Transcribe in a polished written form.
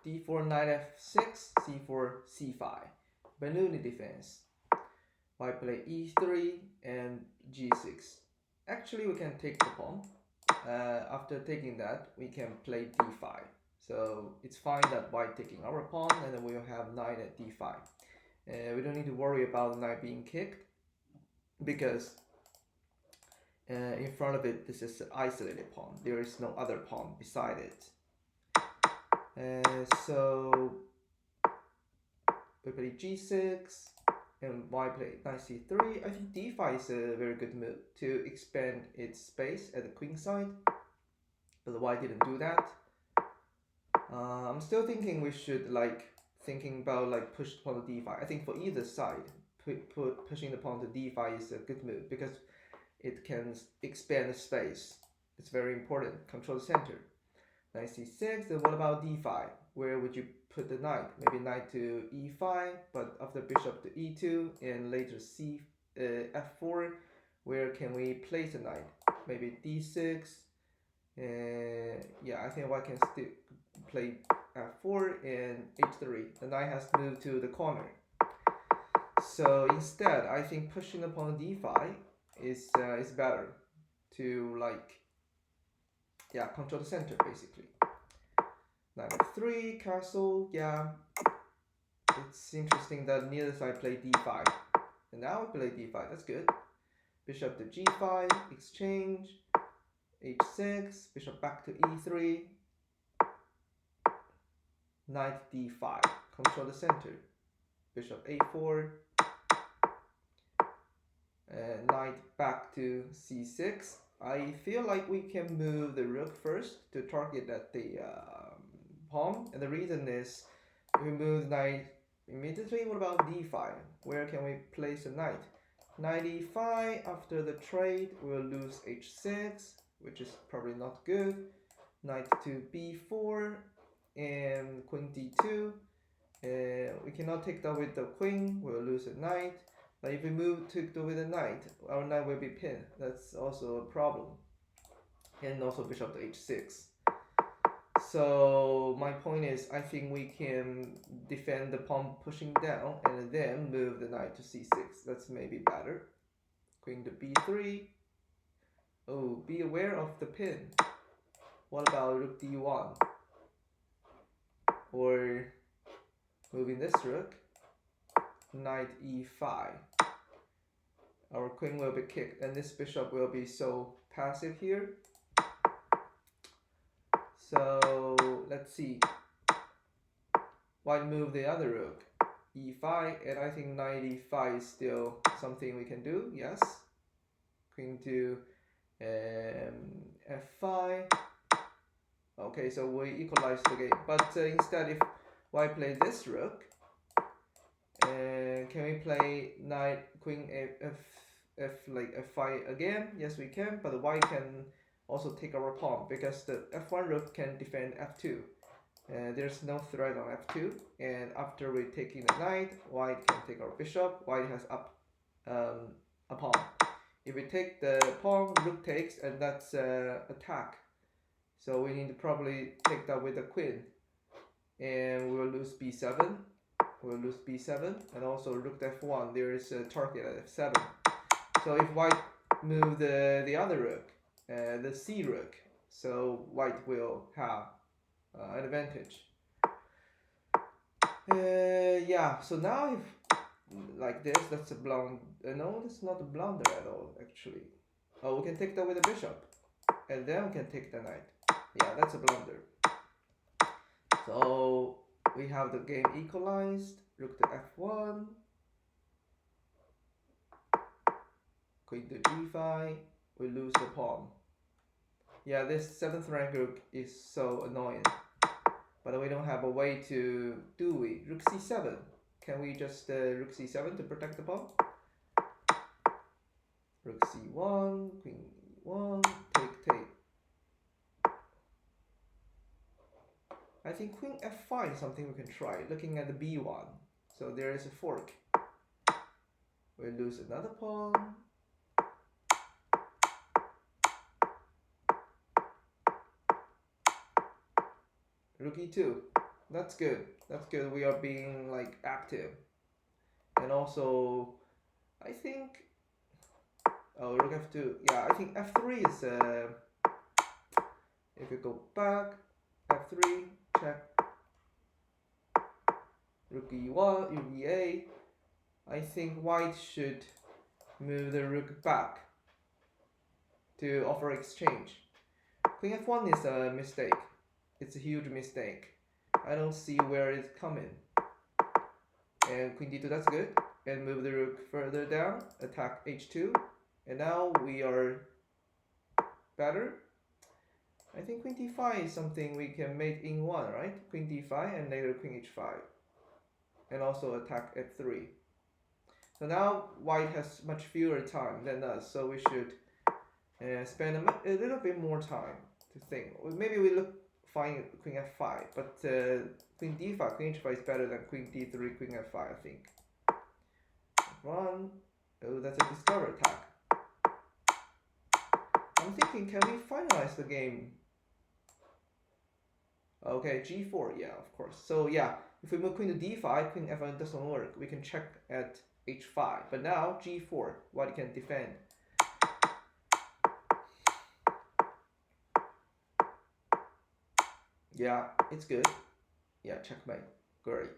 d4 knight f6, c4 c5. Benoni defense. White play e3 and g6. Actually, we can take the pawn. After taking that, we can play d5. So it's fine that white taking our pawn, and then we'll have knight at d5. We don't need to worry about the knight being kicked, because in front of it, this is an isolated pawn. There is no other pawn beside it. So we play g6, and white play knight c3. I think d5 is a very good move to expand its space at the queen side, but white didn't do that. I'm still thinking we should thinking about push the pawn to d5. I think for either side, pushing the pawn to d5 is a good move because it can expand the space. It's very important. Control the center. Knight c6. Then what about d5? Where would you put the knight? Maybe knight to e5, but after bishop to e2 and later f4. Where can we place the knight? Maybe d6. Yeah, I think white can still play f4 and h3. The knight has moved to the corner. So instead, I think pushing upon d5 is better to control the center basically. Knight f3, castle. Yeah, it's interesting that neither side play d5, and now we play d5. That's good. Bishop to g5, exchange. h6, bishop back to e3, knight d5, control the center, bishop a4, knight back to c6. I feel like we can move the rook first to target at the pawn, and the reason is if we move the knight immediately, what about d5? Where can we place the knight? Knight e5, after the trade, we'll lose h6, which is probably not good. Knight to b4 and queen d2. We cannot take that with the queen, we'll lose a knight. But if we move to with a knight, our knight will be pinned. That's also a problem. And also bishop to h6. So my point is, I think we can defend the pawn pushing down and then move the knight to c6. That's maybe better. Queen to b3. Oh, be aware of the pin. What about rook d1? Or moving this rook, knight e5. Our queen will be kicked, and this bishop will be so passive here. So let's see. White move the other rook, e5, and I think knight e5 is still something we can do. Yes. Queen to f5. Okay, so we equalize the game. But instead, if white play this rook, can we play knight queen f5 again? Yes, we can. But white can also take our pawn because the f1 rook can defend f2. There's no threat on f2, and after we taking the knight, white can take our bishop. White has up a pawn. If we take the pawn, rook takes, and that's attack. So we need to probably take that with the queen, and we will lose b7. We'll lose b7, and also rook to f1. There is a target at f7. So if white move the other rook, the c rook, so white will have an advantage. Yeah. So now if like this, that's a blunder. No, that's not a blunder at all, actually. Oh, we can take that with a bishop, and then we can take the knight. Yeah, that's a blunder. So we have the game equalized. Rook to f1, queen to g5. We lose the pawn. Yeah, this 7th rank rook is so annoying. But we don't have a way to do we? Rook c7. Can we just rook c7 to protect the pawn? Rook c1, queen e1, take. I think queen f5 is something we can try, looking at the b1. So there is a fork. We lose another pawn. Rook e2. That's good. That's good. We are being like active. And also, I think. Oh, rook f2. Yeah, I think f3 is. If you go back, f3, check. Rook e1, rook e8. I think white should move the rook back to offer exchange. Queen f1 is a mistake. It's a huge mistake. I don't see where it's coming. And queen d2, that's good. And move the rook further down, attack h2. And now we are better. I think queen d5 is something we can mate in one, right? Queen d5 and later queen h5. And also attack f3. So now white has much fewer time than us, so we should spend a little bit more time to think. Maybe we look fine queen f5, but queen d5, queen h5 is better than queen d3, queen f5, I think. F1. Oh, that's a discover attack. I'm thinking, can we finalize the game? Okay, g4, yeah, of course. So yeah, if we move queen to d5, queen f1 doesn't work. We can check at h5, but now g4, white can defend. Yeah, it's good. Yeah, checkmate. Great.